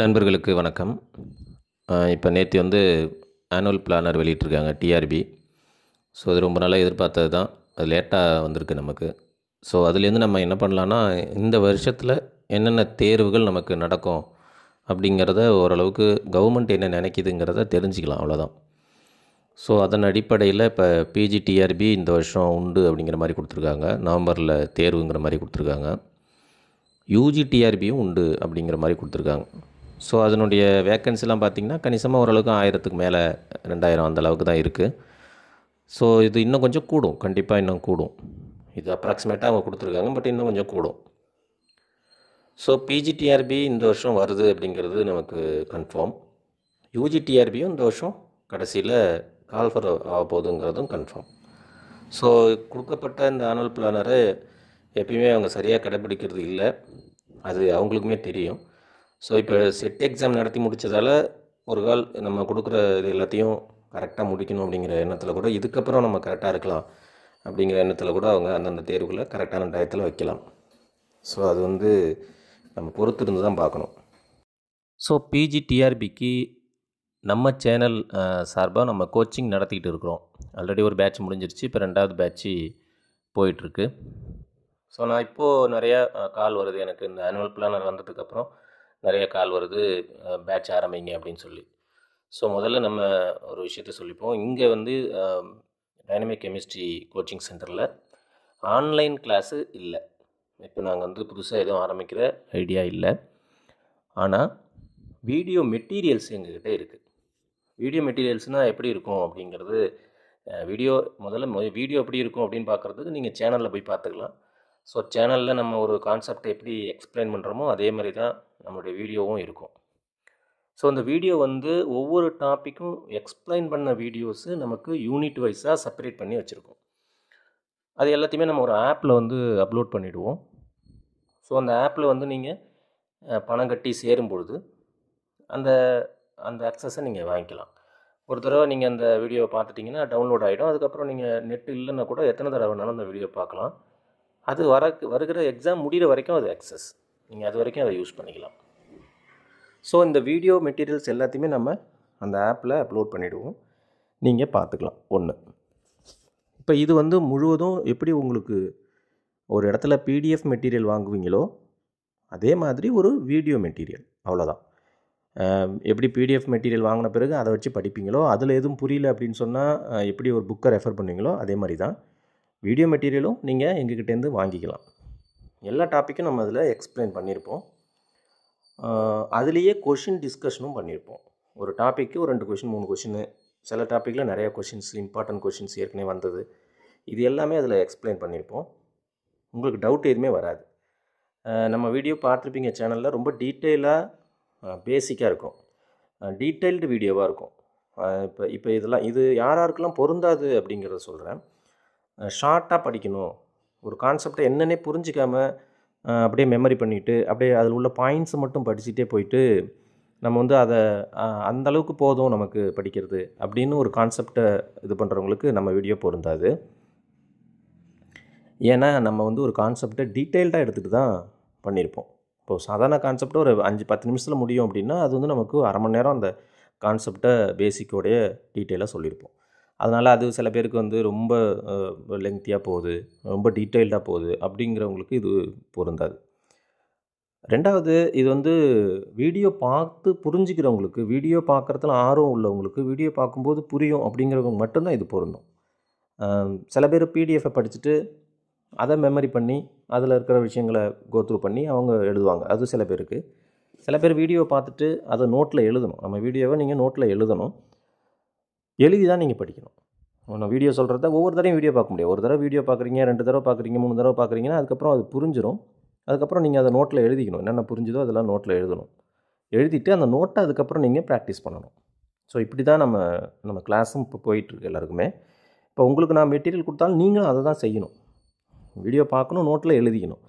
நண்பர்களுக்கு வணக்கம். இப்போ நேற்று ஆனுவல் பிளானர் வெளியிட்டிருக்காங்க டிஆர்பி. ஸோ அது ரொம்ப நாளாக எதிர்பார்த்தது தான். அது லேட்டாக வந்திருக்கு நமக்கு. ஸோ அதுலேருந்து நம்ம என்ன பண்ணலான்னா, இந்த வருஷத்தில் என்னென்ன தேர்வுகள் நமக்கு நடக்கும் அப்படிங்கிறத ஓரளவுக்கு கவர்மெண்ட் என்ன நினைக்கிதுங்கிறத தெரிஞ்சுக்கலாம், அவ்வளோதான். ஸோ அதன் அடிப்படையில் இப்போ பிஜி டிஆர்பி இந்த வருஷம் உண்டு அப்படிங்கிற மாதிரி கொடுத்துருக்காங்க. நவம்பரில் தேர்வுங்கிற மாதிரி கொடுத்துருக்காங்க. யூஜி டிஆர்பியும் உண்டு அப்படிங்கிற மாதிரி கொடுத்துருக்காங்க. ஸோ அதனுடைய வேக்கன்சிலாம் பார்த்திங்கன்னா கணிசமாக ஓரளவுக்கு 1000க்கு மேலே 2000 அந்த அளவுக்கு தான் இருக்குது. ஸோ இது இன்னும் கொஞ்சம் கூடும், கண்டிப்பாக இன்னும் கூடும். இது அப்ராக்சிமேட்டாக அவங்க கொடுத்துருக்காங்க, பட் இன்னும் கொஞ்சம் கூடும். ஸோ பிஜிடிஆர்பி இந்த வருஷம் வருது அப்படிங்கிறது நமக்கு கன்ஃபார்ம். யூஜிடிஆர்பியும் இந்த வருஷம் கடைசியில் கால்ஃபர் ஆக போகுதுங்கிறதும் கன்ஃபார்ம். ஸோ கொடுக்கப்பட்ட இந்த ஆனுவல் பிளானரை எப்பயுமே அவங்க சரியாக கடைப்பிடிக்கிறது இல்லை, அது அவங்களுக்குமே தெரியும். ஸோ இப்போ செட் எக்ஸாம் நடத்தி முடித்ததால் ஒரு கால் நம்ம கொடுக்குற இது எல்லாத்தையும் கரெக்டாக முடிக்கணும் அப்படிங்கிற எண்ணத்தில் கூட இதுக்கப்புறம் நம்ம கரெக்டாக இருக்கலாம் அப்படிங்கிற எண்ணத்தில் கூட அவங்க அந்தந்த தேர்வுகளை கரெக்டான டயத்தில் வைக்கலாம். ஸோ அது நம்ம பொறுத்து இருந்து தான் பார்க்கணும். ஸோ பிஜிடிஆர்பிக்கு நம்ம சேனல் சார்பாக நம்ம கோச்சிங் நடத்திக்கிட்டு இருக்கிறோம். ஆல்ரெடி ஒரு பேட்ச் முடிஞ்சிருச்சு, இப்போ 2வது பேட்ச்சு போயிட்டுருக்கு. ஸோ நான் இப்போது நிறையா கால் வருது எனக்கு, இந்த ஆனுவல் பிளானர் வந்ததுக்கப்புறம் நிறைய கால் வருது, பேட்ச் ஆரம்பிங்க அப்படின்னு சொல்லி. ஸோ முதல்ல நம்ம ஒரு விஷயத்த சொல்லிப்போம். இங்கே டைனமிக் கெமிஸ்ட்ரி கோச்சிங் சென்டரில் ஆன்லைன் கிளாஸு இல்லை. இப்போ நாங்கள் புதுசாக எதுவும் ஆரம்பிக்கிற ஐடியா இல்லை. ஆனால் வீடியோ மெட்டீரியல்ஸ் எங்ககிட்ட இருக்குது. வீடியோ மெட்டீரியல்ஸ்னால் எப்படி இருக்கும் அப்படிங்கிறது, முதல்ல வீடியோ எப்படி இருக்கும் அப்படின்னு பார்க்குறதுக்கு நீங்கள் சேனலில் போய் பார்த்துக்கலாம். ஸோ சேனலில் நம்ம ஒரு கான்செப்டை எப்படி எக்ஸ்பிளைன் பண்ணுறோமோ அதே மாதிரி தான் நம்மளுடைய வீடியோவும் இருக்கும். ஸோ அந்த வீடியோ ஒவ்வொரு டாப்பிக்கும் எக்ஸ்பிளைன் பண்ண வீடியோஸு நமக்கு யூனிட் வைஸாக செப்பரேட் பண்ணி வச்சுருக்கோம். அது எல்லாத்தையுமே நம்ம ஒரு ஆப்பில் அப்லோட் பண்ணிவிடுவோம். ஸோ அந்த ஆப்பில் நீங்கள் பணம் கட்டி சேரும் பொழுது அந்த அந்த அக்சஸை நீங்கள் வாங்கிக்கலாம். ஒரு தடவை நீங்கள் அந்த வீடியோவை பார்த்துட்டிங்கன்னா டவுன்லோட் ஆகிடும். அதுக்கப்புறம் நீங்கள் நெட் இல்லைன்னா கூட எத்தனை தடவை வேணாலும் அந்த வீடியோ பார்க்கலாம். அது வருகிற எக்ஸாம் முடிகிற வரைக்கும் அது அக்சஸ், நீங்கள் அது வரைக்கும் அதை யூஸ் பண்ணிக்கலாம். ஸோ இந்த வீடியோ மெட்டீரியல்ஸ் எல்லாத்தையுமே நம்ம அந்த ஆப்பில் அப்லோட் பண்ணிவிடுவோம், நீங்கள் பார்த்துக்கலாம். ஒன்று, இப்போ இது முழுவதும் எப்படி உங்களுக்கு ஒரு இடத்துல பிடிஎஃப் மெட்டீரியல் வாங்குவீங்களோ அதே மாதிரி ஒரு வீடியோ மெட்டீரியல், அவ்வளோதான். எப்படி பிடிஎஃப் மெட்டீரியல் வாங்கின பிறகு அதை வச்சு படிப்பீங்களோ, அதில் எதுவும் புரியல அப்படின்னு சொன்னால் எப்படி ஒரு புக்கை ரெஃபர் பண்ணுவீங்களோ அதே மாதிரி தான் வீடியோ மெட்டீரியலும் நீங்கள் எங்ககிட்டேருந்து வாங்கிக்கலாம். எல்லா டாப்பிக்கும் நம்ம அதில் எக்ஸ்பிளைன் பண்ணியிருப்போம். அதுலேயே கொஷின் டிஸ்கஷனும் பண்ணியிருப்போம். ஒரு டாப்பிக்கு ஒரு 2 கொஷின் 3 கொஷின்னு, சில டாப்பிக்கில் நிறையா கொஷின்ஸ், இம்பார்ட்டன்ட் கொஷின்ஸ் ஏற்கனவே வந்தது, இது எல்லாமே அதில் எக்ஸ்பிளைன் பண்ணியிருப்போம். உங்களுக்கு டவுட் எதுவுமே வராது. நம்ம வீடியோ பார்த்துருப்பீங்க சேனலில், ரொம்ப டீட்டெயிலாக பேசிக்காக இருக்கும், டீட்டெயில்டு வீடியோவாக இருக்கும். இப்போ இது யாராருக்கெல்லாம் பொருந்தாது அப்படிங்கிறத சொல்கிறேன். ஷார்ட்டாக படிக்கணும், ஒரு கான்செப்டை என்னென்னே புரிஞ்சிக்காமல் அப்படியே மெமரி பண்ணிவிட்டு அப்படியே அதில் உள்ள பாயிண்ட்ஸை மட்டும் படிச்சுட்டே போயிட்டு நம்ம அதை அந்தளவுக்கு போதும் நமக்கு படிக்கிறது அப்படின்னு ஒரு கான்செப்டை இது பண்ணுறவங்களுக்கு நம்ம வீடியோ பொருந்தாது. ஏன்னா நம்ம ஒரு கான்செப்டை டீட்டெயில்டாக எடுத்துகிட்டு தான் பண்ணியிருப்போம். இப்போது சாதாரண கான்செப்டை ஒரு 5-10 நிமிஷத்தில் முடியும் அப்படின்னா அது நமக்கு அரை மணி நேரம் அந்த கான்செப்டை பேசிக்கோடைய டீட்டெயிலாக சொல்லியிருப்போம். அதனால் அது சில பேருக்கு ரொம்ப லெங்க்த்தியாக போகுது, ரொம்ப டீட்டெயில்டாக போகுது அப்படிங்கிறவங்களுக்கு இது பொருந்தாது. ரெண்டாவது, இது வீடியோ பார்த்து புரிஞ்சுக்கிறவங்களுக்கு, வீடியோ பார்க்குறதுல ஆர்வம் உள்ளவங்களுக்கு, வீடியோ பார்க்கும்போது புரியும் அப்படிங்கிறவங்க மட்டும்தான் இது பொருந்தும். சில பேர் பிடிஎஃப்பை படிச்சுட்டு அதை மெமரி பண்ணி அதில் இருக்கிற விஷயங்களை கோத்ரூ பண்ணி அவங்க எழுதுவாங்க, அது சில பேருக்கு. சில பேர் வீடியோ பார்த்துட்டு அதை நோட்டில் எழுதணும். நம்ம வீடியோவை நீங்கள் நோட்டில் எழுதணும், எழுதி தான் நீங்கள் படிக்கணும். ஒன்று வீடியோ சொல்கிறத ஒவ்வொரு தடவையும் வீடியோ பார்க்க முடியாது. ஒரு தடவை வீடியோ பார்க்குறீங்க, 2 தடவை பார்க்குறீங்க, 3 தடவை பார்க்குறீங்கன்னா அதுக்கப்புறம் அது புரிஞ்சிடும். அதுக்கப்புறம் நீங்கள் அதை நோட்டில் எழுதிக்கணும், என்னென்ன புரிஞ்சுதோ அதெல்லாம் நோட்டில் எழுதணும். எழுதிட்டு அந்த நோட்டை அதுக்கப்புறம் நீங்கள் ப்ராக்டிஸ் பண்ணணும். ஸோ இப்படி தான் நம்ம கிளாஸும் இப்போ போயிட்டுருக்கு எல்லாருக்குமே. இப்போ உங்களுக்கு நான் மெட்டீரியல் கொடுத்தாலும் நீங்களும் அதை தான் செய்யணும். வீடியோ பார்க்கணும், நோட்டில் எழுதிக்கணும்,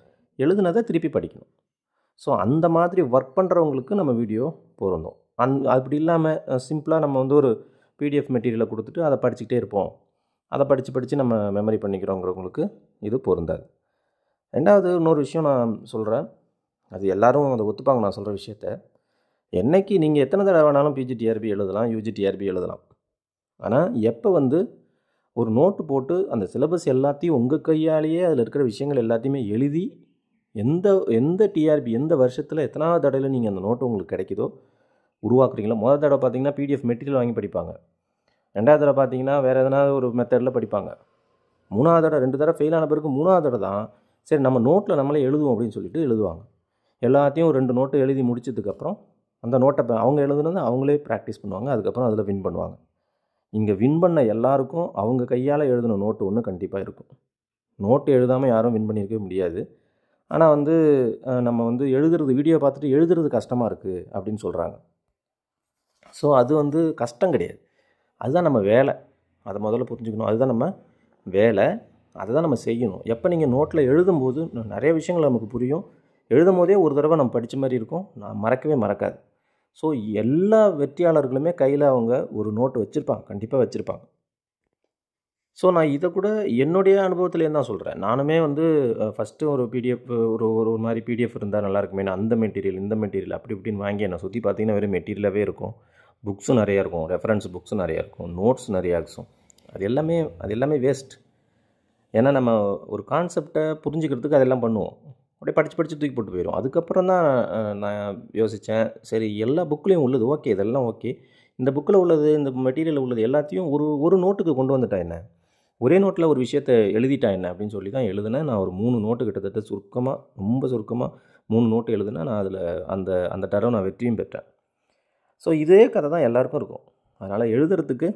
எழுதுனதை திருப்பி படிக்கணும். ஸோ அந்த மாதிரி ஒர்க் பண்ணுறவங்களுக்கு நம்ம வீடியோ பொருந்தும். அப்படி இல்லாமல் சிம்பிளாக நம்ம ஒரு பிடிஎஃப் மெட்டீரியலை கொடுத்துட்டு அதை படிச்சுக்கிட்டே இருப்போம், அதை படித்து நம்ம மெமரி பண்ணிக்கிறோங்கிறவங்களுக்கு இது பொருந்தாது. ரெண்டாவது இன்னொரு விஷயம் நான் சொல்கிறேன், அது எல்லோரும் அதை ஒத்துப்பாங்க நான் சொல்கிற விஷயத்த. என்னைக்கு நீங்கள் எத்தனை தடவை வேணாலும் பிஜிடிஆர்பி எழுதலாம், யூஜிடிஆர்பி எழுதலாம். ஆனால் எப்போ வந்து ஒரு நோட்டு போட்டு அந்த சிலபஸ் எல்லாத்தையும் உங்கள் கையாலேயே அதில் இருக்கிற விஷயங்கள் எல்லாத்தையுமே எழுதி எந்த எந்த டிஆர்பி எந்த வருஷத்தில் எத்தனாவது தடவையில் நீங்கள் அந்த நோட்டு உங்களுக்கு கிடைக்குதோ உருவாக்குறீங்களோ, முதல் தடவை பார்த்தீங்கன்னா பிடிஎஃப் மெட்டீரியல் வாங்கி படிப்பாங்க, ரெண்டாவது தடவை பார்த்தீங்கன்னா வேறு எதனா ஒரு மெத்தடில் படிப்பாங்க, மூணாவது தடவை 2 தடவை ஃபெயில் ஆன பிறகு மூணாவது தடவை தான் சரி நம்ம நோட்டில் நம்மளே எழுதுவோம் அப்படின்னு சொல்லிட்டு எழுதுவாங்க. எல்லாத்தையும் 2 நோட்டு எழுதி முடிச்சதுக்கப்புறம் அந்த நோட்டை அவங்க எழுதுனது அவங்களே ப்ராக்டிஸ் பண்ணுவாங்க. அதுக்கப்புறம் அதில் வின் பண்ணுவாங்க. இங்கே வின் பண்ண எல்லாருக்கும் அவங்க கையால் எழுதின நோட்டு ஒன்று கண்டிப்பாக இருக்கும். நோட்டு எழுதாமல் யாரும் வின் பண்ணியிருக்கவே முடியாது. ஆனால் வந்து நம்ம வந்து எழுதுறது வீடியோ பார்த்துட்டு எழுதுறது கஷ்டமாக இருக்குது அப்படின்னு சொல்கிறாங்க. ஸோ அது வந்து கஷ்டம் கிடையாது, அதுதான் நம்ம வேலை. அதை முதல்ல புரிஞ்சுக்கணும். அதுதான் நம்ம வேலை, அதை தான் நம்ம செய்யணும். எப்போ நீங்கள் நோட்டில் எழுதும்போது நிறைய விஷயங்கள் நமக்கு புரியும். எழுதும் போதே ஒரு தடவை நம்ம படித்த மாதிரி இருக்கும், நான் மறக்கவே மறக்காது. ஸோ எல்லா வெற்றியாளர்களுமே கையில் அவங்க ஒரு நோட்டு வச்சுருப்பாங்க, கண்டிப்பாக வச்சுருப்பாங்க. ஸோ நான் இதை கூட என்னுடைய அனுபவத்துலேருந்து தான் சொல்கிறேன். நானுமே வந்து ஃபஸ்ட்டு ஒரு பிடிஎஃப் ஒரு ஒரு மாதிரி பிடிஎஃப் இருந்தால் நல்லாயிருக்குமே, அந்த மெட்டீரியல் இந்த மெட்டீரியல் அப்படி இப்படின்னு வாங்கி என்னை சுற்றி பார்த்தீங்கன்னா வெறும் மெட்டீரியலாகவே இருக்கும். புக்ஸும் நிறையா இருக்கும், ரெஃபரன்ஸ் புக்ஸும் நிறையா இருக்கும், நோட்ஸ் நிறையா இருக்கும். அது எல்லாமே வேஸ்ட். ஏன்னா நம்ம ஒரு கான்செப்டை புரிஞ்சுக்கிறதுக்கு அதெல்லாம் பண்ணுவோம், அப்படியே படித்து தூக்கி போட்டு போயிடும். அதுக்கப்புறம் தான் நான் யோசித்தேன், சரி எல்லா புக்லேயும் உள்ளது ஓகே, இதெல்லாம் ஓகே, இந்த புக்கில் உள்ளது இந்த மெட்டீரியலில் உள்ளது எல்லாத்தையும் ஒரு நோட்டுக்கு கொண்டு வந்துட்டா என்ன, ஒரே நோட்டில் ஒரு விஷயத்தை எழுதிட்டா என்ன அப்படின்னு சொல்லி தான் எழுதினேன். நான் ஒரு 3 நோட்டு கிட்டத்தட்ட ரொம்ப சுருக்கமாக 3 நோட்டு எழுதினேன். நான் அதில் அந்த தடவை நான் வெற்றியும் பெற்றேன். ஸோ இதே கதை தான் எல்லாருக்கும் இருக்கும். அதனால் எழுதுறதுக்கு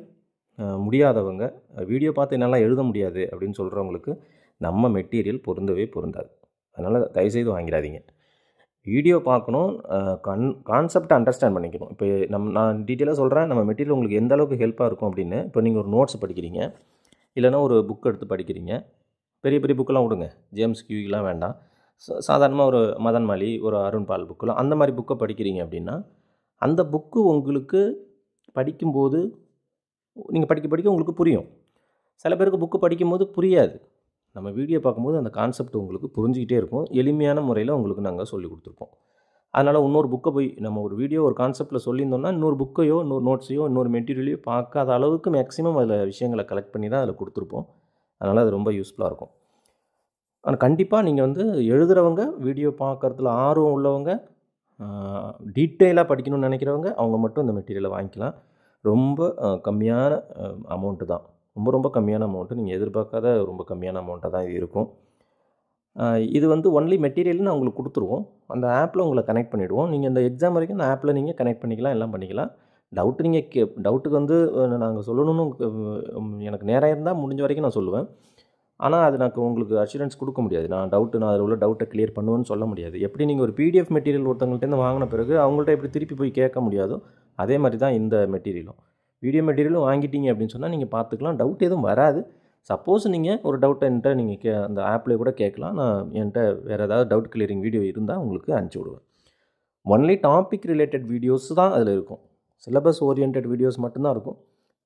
முடியாதவங்க, வீடியோ பார்த்து என்னால் எழுத முடியாது அப்படின்னு சொல்கிறவங்களுக்கு நம்ம மெட்டீரியல் பொருந்தவே பொருந்தாது. அதனால் தயவுசெய்து வாங்கிடாதீங்க. வீடியோ பார்க்கணும், கான்செப்டை அண்டர்ஸ்டாண்ட் பண்ணிக்கணும். இப்போ நான் டீட்டெயிலாக சொல்கிறேன், நம்ம மெட்டீரியல் உங்களுக்கு எந்த அளவுக்கு ஹெல்ப்பாக இருக்கும் அப்படின்னு. இப்போ நீங்கள் ஒரு நோட்ஸ் படிக்கிறீங்க, இல்லைனா ஒரு புக் எடுத்து படிக்கிறீங்க, பெரிய பெரிய புக்கெல்லாம் விடுங்க, ஜேம்ஸ் கியூலாம் வேண்டாம், சாதாரணமாக ஒரு மதன் மாலி, ஒரு அருண் பால் புக்கெல்லாம் அந்த மாதிரி புக்கை படிக்கிறீங்க அப்படின்னா, அந்த புக்கு உங்களுக்கு படிக்கும்போது நீங்கள் படிக்க உங்களுக்கு புரியும். சில பேருக்கு புக்கு படிக்கும்போது புரியாது. நம்ம வீடியோ பார்க்கும்போது அந்த கான்செப்ட் உங்களுக்கு புரிஞ்சிக்கிட்டே இருக்கும். எளிமையான முறையில் உங்களுக்கு நாங்கள் சொல்லிக் கொடுத்துருப்போம். அதனால் இன்னொரு புக்கை போய் நம்ம ஒரு வீடியோ ஒரு கான்செப்ட்டில் சொல்லியிருந்தோம்னா இன்னொரு புக்கையோ இன்னொரு நோட்ஸையோ இன்னொரு மெட்டீரியலையோ பார்க்காத அளவுக்கு மேக்ஸிமம் அதில் விஷயங்களை கலெக்ட் பண்ணி தான் அதில் கொடுத்துருப்போம். அதனால் அது ரொம்ப யூஸ்ஃபுல்லாக இருக்கும். ஆனால் கண்டிப்பாக நீங்கள் வந்து எழுதுகிறவங்க, வீடியோ பார்க்குறதுல ஆர்வம் உள்ளவங்க, டீட்டெயிலாக படிக்கணும்னு நினைக்கிறவங்க அவங்க மட்டும் இந்த மெட்டீரியலை வாங்கிக்கலாம். ரொம்ப கம்மியான அமௌண்ட்டு தான், ரொம்ப கம்மியான அமௌண்ட்டு, நீங்கள் எதிர்பார்க்காத ரொம்ப கம்மியான அமௌண்ட்டாக தான் இது இருக்கும். இது வந்து ஒன்லி மெட்டீரியல் நான் உங்களுக்கு கொடுத்துருவோம். அந்த ஆப்பில் உங்களை கனெக்ட் பண்ணிவிடுவோம். நீங்கள் இந்த எக்ஸாம் வரைக்கும் அந்த ஆப்பில் நீங்கள் கனெக்ட் பண்ணிக்கலாம், எல்லாம் பண்ணிக்கலாம். டவுட்டுக்கு வந்து நாங்கள் சொல்லணும்னு எனக்கு நேரம் இருந்தால் முடிஞ்ச வரைக்கும் நான் சொல்லுவேன். ஆனால் அது நான் உங்களுக்கு அஷூரன்ஸ் கொடுக்க முடியாது. நான் அதில் உள்ள டவுட்டை கிளியர் பண்ணுவேன்னு சொல்ல முடியாது. எப்படி நீங்கள் ஒரு பிடிஎஃப் மெட்டீரியல் ஒருத்தவங்கள்ட்டேருந்து வாங்கின பிறகு அவங்கள்ட்ட எப்படி திருப்பி போய் கேட்க முடியாதோ அதே மாதிரி தான் இந்த மெட்டீரியலும். வீடியோ மெட்டீரியலும் வாங்கிட்டீங்க அப்படின்னு சொன்னால் நீங்கள் பார்த்துக்கலாம், டவுட் எதுவும் வராது. சப்போஸ் நீங்கள் ஒரு டவுட்டை என்கிட்ட நீங்கள் அந்த ஆப்லேயே கூட கேட்கலாம். நான் என்கிட்ட வேறு ஏதாவது டவுட் கிளியரிங் வீடியோ இருந்தால் உங்களுக்கு அனுப்பிச்சி விடுவேன். ஒன்லி டாபிக் ரிலேட்டட் வீடியோஸ் தான் அதில் இருக்கும். சிலபஸ் ஓரியன்ட் வீடியோஸ் மட்டும்தான் இருக்கும்.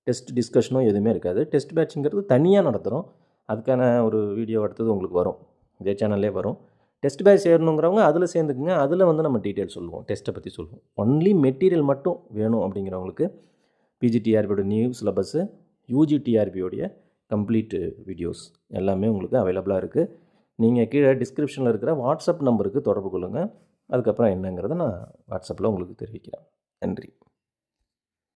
டெஸ்ட் டிஸ்கஷனும் எதுவுமே இருக்காது. டெஸ்ட் பேட்சுங்கிறது தனியாக நடத்துகிறோம், அதுக்கான ஒரு வீடியோ அடுத்தது உங்களுக்கு வரும், இதே சேனல்லே வரும். டெஸ்ட் பேட்ச் சேரணுங்கிறவங்க அதில் சேர்ந்துக்குங்க. அதில் வந்து நம்ம டீட்டெயில் சொல்லுவோம், டெஸ்ட்டை பற்றி சொல்லுவோம். ஒன்லி மெட்டீரியல் மட்டும் வேணும் அப்படிங்கிறவங்களுக்கு பிஜிடிஆர்பியோட நியூ சிலபஸ்ஸு, யூஜிடிஆர்பியோடைய கம்ப்ளீட் வீடியோஸ் எல்லாமே உங்களுக்கு அவைலபிளாக இருக்குது. நீங்கள் கீழே டிஸ்கிரிப்ஷனில் இருக்கிற வாட்ஸ்அப் நம்பருக்கு தொடர்பு கொள்ளுங்கள். அதுக்கப்புறம் என்னங்கிறத நான் வாட்ஸ்அப்பில் உங்களுக்கு தெரிவிக்கிறேன். நன்றி.